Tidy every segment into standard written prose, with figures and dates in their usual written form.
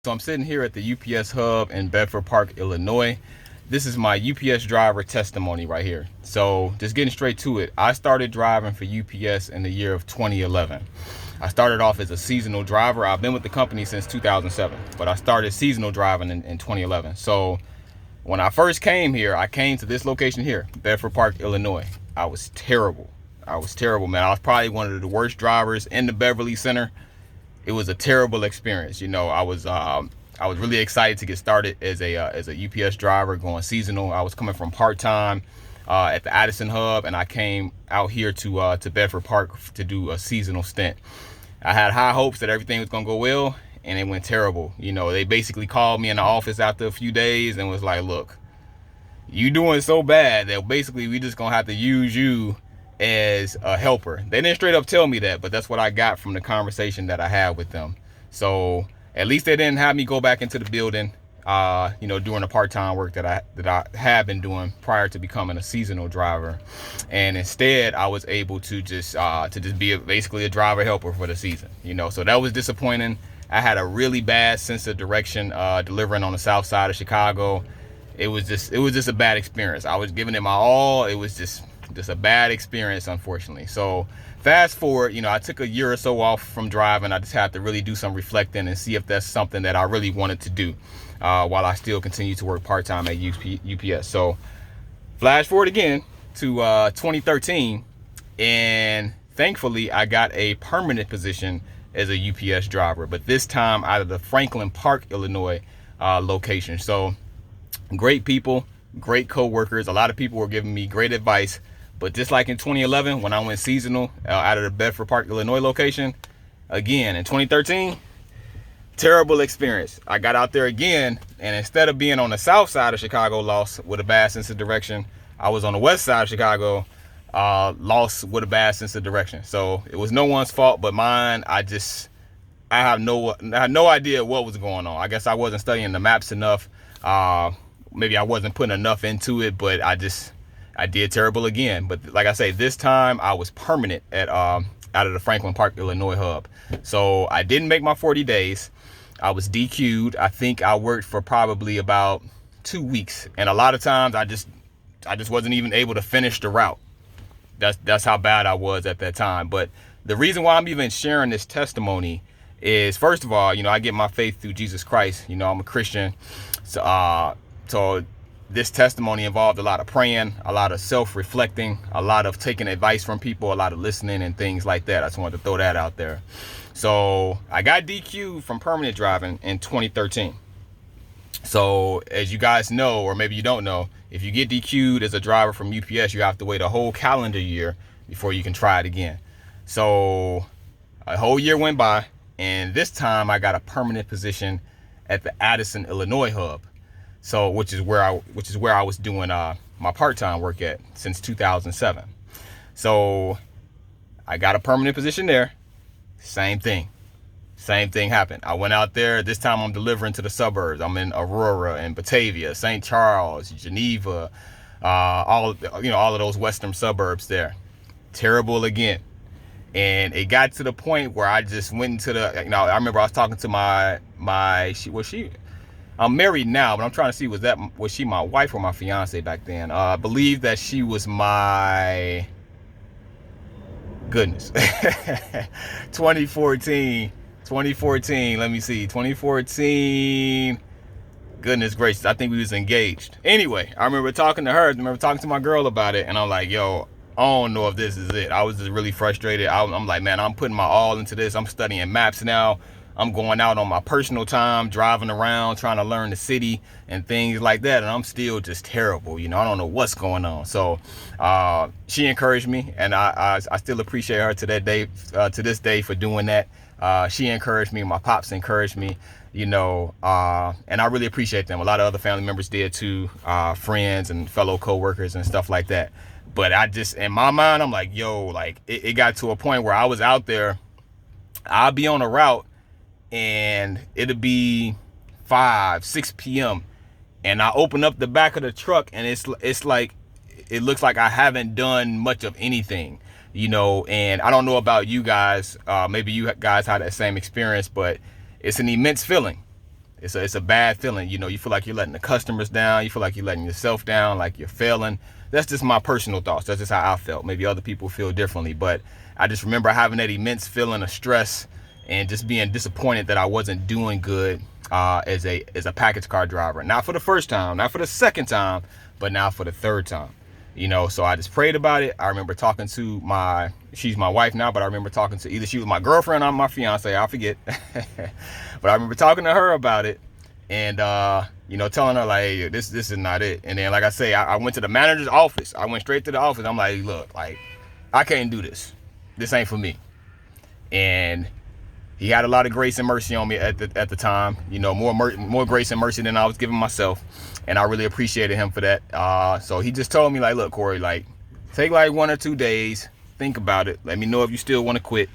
So I'm sitting here at the UPS hub in Bedford Park, Illinois. This is my UPS driver testimony right here. So just getting straight to it. I started driving for UPS in the year of 2011. I started off as a seasonal driver. I've been with the company since 2007, but I started seasonal driving in 2011. So when I first came here, I came to this location here, Bedford Park, Illinois. I was terrible. I was terrible, man. I was probably one of the worst drivers in the Beverly Center. It was a terrible experience. I was really excited to get started as a UPS driver going seasonal. I was coming from part-time at the Addison hub, and I came out here to Bedford Park to do a seasonal stint. I had high hopes that everything was gonna go well, and it went terrible. They basically called me in the office after a few days and was like, look, you doing so bad that basically we just gonna have to use you as a helper. They didn't straight up tell me that, but that's what I got from the conversation that I had with them. So at least they didn't have me go back into the building, doing the part-time work that I have been doing prior to becoming a seasonal driver. And instead, I was able to just be basically a driver helper for the season. So that was disappointing. I had a really bad sense of direction delivering on the south side of Chicago. It was just a bad experience. I was giving it my all. It was just a bad experience, unfortunately. So fast forward, I took a year or so off from driving. I just had to really do some reflecting and see if that's something that I really wanted to do while I still continue to work part-time at UPS. So flash forward again to 2013, and thankfully I got a permanent position as a UPS driver, but this time out of the Franklin Park, Illinois location. So great people, great co-workers. A lot of people were giving me great advice. But just like in 2011, when I went seasonal out of the Bedford Park, Illinois location, again, in 2013, terrible experience. I got out there again, and instead of being on the south side of Chicago, lost with a bad sense of direction, I was on the west side of Chicago, lost with a bad sense of direction. So it was no one's fault but mine. I had no idea what was going on. I guess I wasn't studying the maps enough. Maybe I wasn't putting enough into it, but I did terrible again. But like I say, this time I was permanent at out of the Franklin Park, Illinois hub. So I didn't make my 40 days. I was DQ'd. I think I worked for probably about 2 weeks. And a lot of times I just wasn't even able to finish the route. That's how bad I was at that time. But the reason why I'm even sharing this testimony is, first of all, I get my faith through Jesus Christ. I'm a Christian. So this testimony involved a lot of praying, a lot of self-reflecting, a lot of taking advice from people, a lot of listening and things like that. I just wanted to throw that out there. So I got DQ'd from permanent driving in 2013. So as you guys know, or maybe you don't know, if you get DQ'd as a driver from UPS, you have to wait a whole calendar year before you can try it again. So a whole year went by, and this time I got a permanent position at the Addison, Illinois hub. So which is where I was doing my part-time work at since 2007. So I got a permanent position there. Same thing happened. I went out there. This time I'm delivering to the suburbs. I'm in Aurora and Batavia, St. Charles, Geneva, all of those western suburbs there. Terrible again. And it got to the point where I just went into the, I remember I was talking to I'm married now, but I'm trying to see, was she my wife or my fiance back then? I believe that she was my, goodness, 2014, let me see, 2014, goodness gracious, I think we was engaged. Anyway, I remember talking to my girl about it, and I'm like, yo, I don't know if this is it. I was just really frustrated. I'm like, man, I'm putting my all into this. I'm studying maps now. I'm going out on my personal time, driving around, trying to learn the city and things like that. And I'm still just terrible. I don't know what's going on. So she encouraged me, and I still appreciate her to this day for doing that. She encouraged me. My pops encouraged me, and I really appreciate them. A lot of other family members did too, friends and fellow co-workers and stuff like that. But in my mind, I'm like, yo, like it got to a point where I was out there. I'll be on a route, and it'll be 5-6 p.m. and I open up the back of the truck, and it's like, it looks like I haven't done much of anything. And I don't know about you guys, maybe you guys had that same experience, but it's an immense feeling. It's a bad feeling. You know, you feel like you're letting the customers down. You feel like you're letting yourself down, like you're failing. That's just my personal thoughts. That's just how I felt. Maybe other people feel differently, but I just remember having that immense feeling of stress and just being disappointed that I wasn't doing good as a package car driver. Not for the first time, not for the second time, but now for the third time. You know, so I just prayed about it. I remember talking to she's my wife now, but I remember talking to, either she was my girlfriend or my fiance, I forget. But I remember talking to her about it and, you know, telling her like, hey, this is not it. And then, like I say, I went to the manager's office. I went straight to the office. I'm like, look, like, I can't do this. This ain't for me. And he had a lot of grace and mercy on me at the time, you know, more grace and mercy than I was giving myself. And I really appreciated him for that. So he just told me like, look, Corey, like, take like 1 or 2 days, think about it. Let me know if you still want to quit,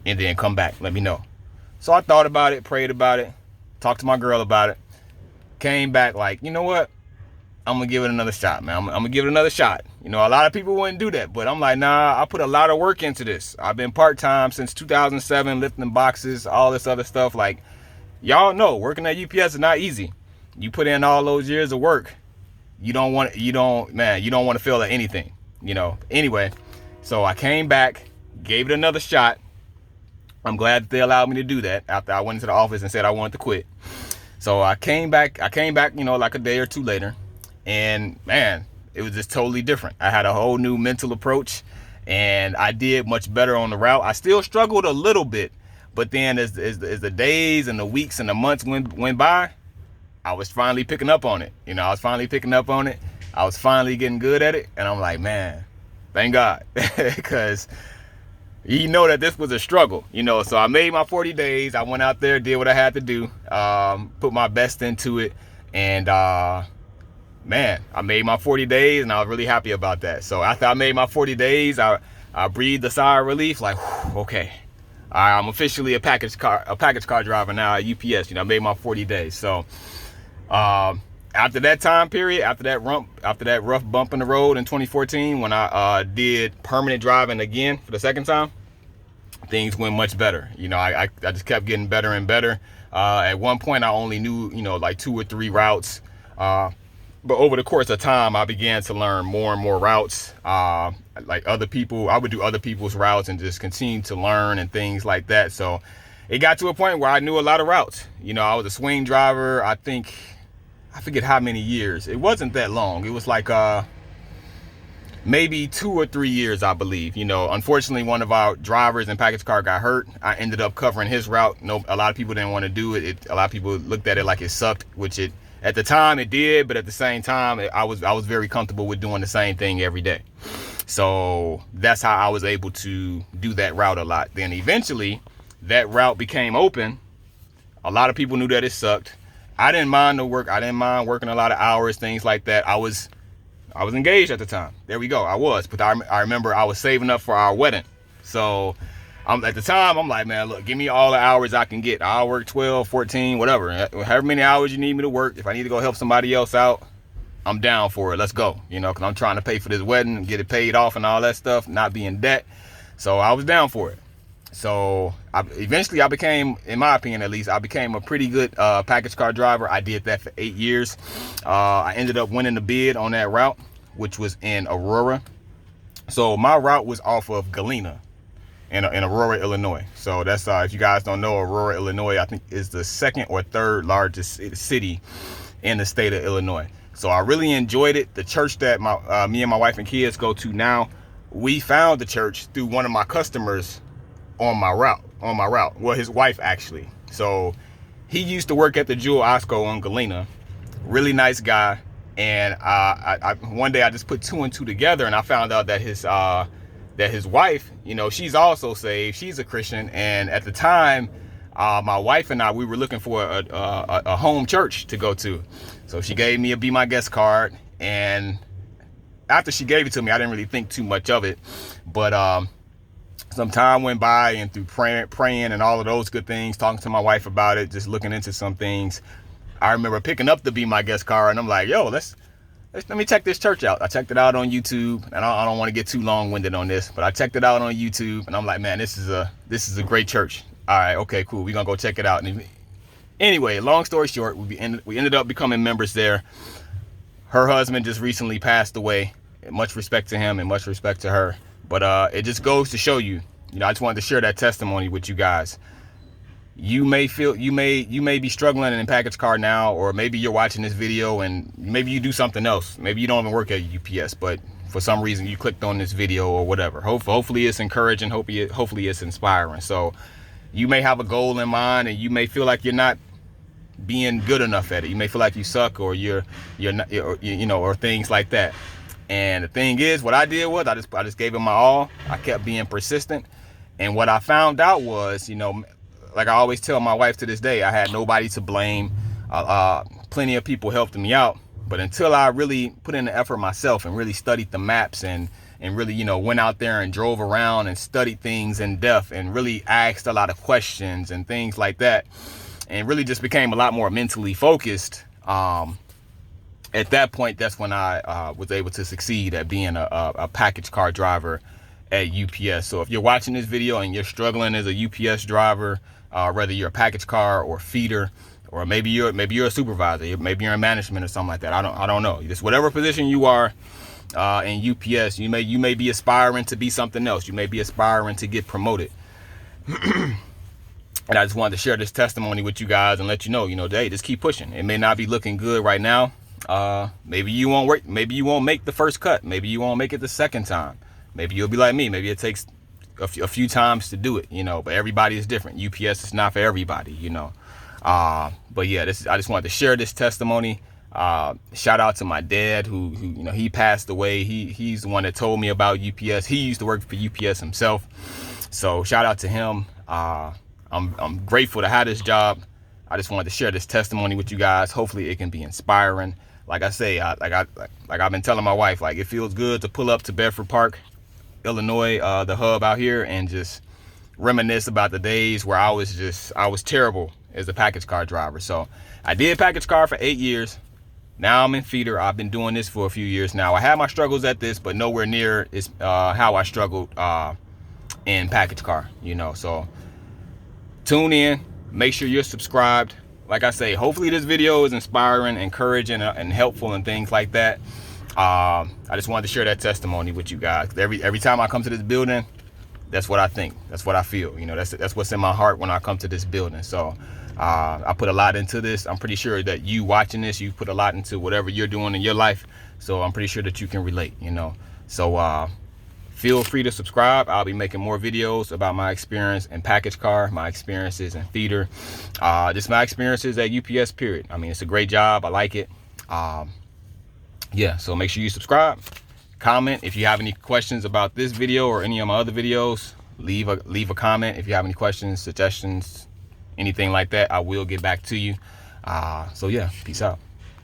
and then come back. Let me know. So I thought about it, prayed about it, talked to my girl about it, came back like, you know what? I'm going to give it another shot, man. I'm going to give it another shot. You know, a lot of people wouldn't do that, but I'm like, nah, I put a lot of work into this. I've been part-time since 2007, lifting boxes, all this other stuff. Like, y'all know, working at UPS is not easy. You put in all those years of work. You don't want to fail at anything, you know. Anyway, so I came back, gave it another shot. I'm glad that they allowed me to do that after I went into the office and said I wanted to quit. So I came back, you know, like a day or two later, and man, it was just totally different. I had a whole new mental approach, and I did much better on the route. I still struggled a little bit, but then as the days and the weeks and the months went by, I was finally picking up on it. You know, I was finally picking up on it. I was finally getting good at it. And I'm like, man, thank God. Because you know that this was a struggle, you know. So I made my 40 days. I went out there, did what I had to do, put my best into it. And, man, I made my 40 days and I was really happy about that. So after I made my 40 days, I breathed a sigh of relief, like, okay, I'm officially a package car driver now at UPS. You know, I made my 40 days. So, after that time period, after that rough bump in the road in 2014, when I did permanent driving again for the second time, things went much better. You know, I just kept getting better and better. At one point, I only knew, you know, like 2 or 3 routes. But over the course of time, I began to learn more and more routes. Like other people, I would do other people's routes and just continue to learn and things like that. So it got to a point where I knew a lot of routes. You know, I was a swing driver, I forget how many years. It wasn't that long. It was like maybe 2 or 3 years, I believe. You know, unfortunately, one of our drivers in package car got hurt. I ended up covering his route. No, a lot of people didn't want to do it. A lot of people looked at it like it sucked, which at the time it did, but at the same time, I was very comfortable with doing the same thing every day. So that's how I was able to do that route a lot. Then eventually, that route became open. A lot of people knew that it sucked. I didn't mind the work. I didn't mind working a lot of hours, things like that. I was engaged at the time. There we go. I was. But I remember I was saving up for our wedding. So at the time, I'm like, man, look, give me all the hours I can get. I'll work 12, 14, whatever. However many hours you need me to work. If I need to go help somebody else out, I'm down for it. Let's go. You know, because I'm trying to pay for this wedding and get it paid off and all that stuff, not be in debt. So I was down for it. So eventually I became, in my opinion at least, I became a pretty good package car driver. I did that for 8 years. I ended up winning the bid on that route, which was in Aurora. So my route was off of Galena in Aurora, Illinois. So that's, if you guys don't know, Aurora, Illinois, I think is the 2nd or 3rd largest city in the state of Illinois. So I really enjoyed it. The church that me and my wife and kids go to now, we found the church through one of my customers on my route. Well, his wife actually. So he used to work at the Jewel Osco on Galena. Really nice guy. And one day I just put 2 and 2 together, and I found out that his wife, you know, she's also saved. She's a Christian. And at the time, my wife and I, we were looking for a home church to go to. So she gave me a Be My Guest card. And after she gave it to me, I didn't really think too much of it. But some time went by, and through praying and all of those good things, talking to my wife about it, just looking into some things, I remember picking up the Be My Guest card, and I'm like, yo, let me check this church out. I checked it out on YouTube, and I don't want to get too long-winded on this, but I checked it out on YouTube, and I'm like, man, this is a great church. All right, okay, cool. We're gonna go check it out. And Anyway, long story short, we ended up becoming members there. Her husband just recently passed away. Much respect to him and much respect to her. But it just goes to show you, I just wanted to share that testimony with you guys. You may be struggling in a package car now, or maybe you're watching this video and maybe you do something else. Maybe you don't even work at UPS, but for some reason you clicked on this video or whatever. Hopefully it's encouraging. Hopefully it's inspiring. So you may have a goal in mind and you may feel like you're not being good enough at it. You may feel like you suck, or you're not, or things like that. And the thing is, what I did was I just gave it my all. I kept being persistent, and what I found out was, like I always tell my wife to this day, I had nobody to blame. Plenty of people helped me out, but until I really put in the effort myself and really studied the maps and really, went out there and drove around and studied things in depth and really asked a lot of questions and things like that, and really just became a lot more mentally focused. At that point, that's when I was able to succeed at being a package car driver at UPS. So if you're watching this video and you're struggling as a UPS driver, whether you're a package car or feeder, or maybe you're a supervisor, maybe you're in management or something like that. I don't know. Just whatever position you are in UPS, you may be aspiring to be something else. You may be aspiring to get promoted. And I just wanted to share this testimony with you guys and let you know, hey, just keep pushing. It may not be looking good right now. Maybe you won't work. Maybe you won't make the first cut. Maybe you won't make it the second time. Maybe you'll be like me. Maybe it takes a few times to do it, but everybody is different. UPS is not for everybody, but yeah, I just wanted to share this testimony. Shout out to my dad who he passed away. He's the one that told me about UPS. He used to work for UPS himself. So shout out to him. I'm grateful to have this job. I just wanted to share this testimony with you guys. Hopefully it can be inspiring. Like I say, like I've been telling my wife, like, it feels good to pull up to Bedford Park, Illinois, the hub out here, and just reminisce about the days where I was terrible as a package car driver. So I did package car for 8 years. Now I'm in feeder. I've been doing this for a few years now. I had my struggles at this, but nowhere near is how I struggled in package car, so tune in, make sure you're subscribed. Like I say, hopefully this video is inspiring, encouraging, and helpful and things like that. I just wanted to share that testimony with you guys. Every time I come to this building, that's what I think. That's what I feel. That's what's in my heart when I come to this building. So I put a lot into this. I'm pretty sure that you watching this, you put a lot into whatever you're doing in your life. So I'm pretty sure that you can relate, So feel free to subscribe. I'll be making more videos about my experience in package car, my experiences in feeder, just my experiences at UPS, period. I mean, it's a great job. I like it. Yeah, so make sure you subscribe, comment. If you have any questions about this video or any of my other videos, leave a comment. If you have any questions, suggestions, anything like that, I will get back to you. So yeah, peace out.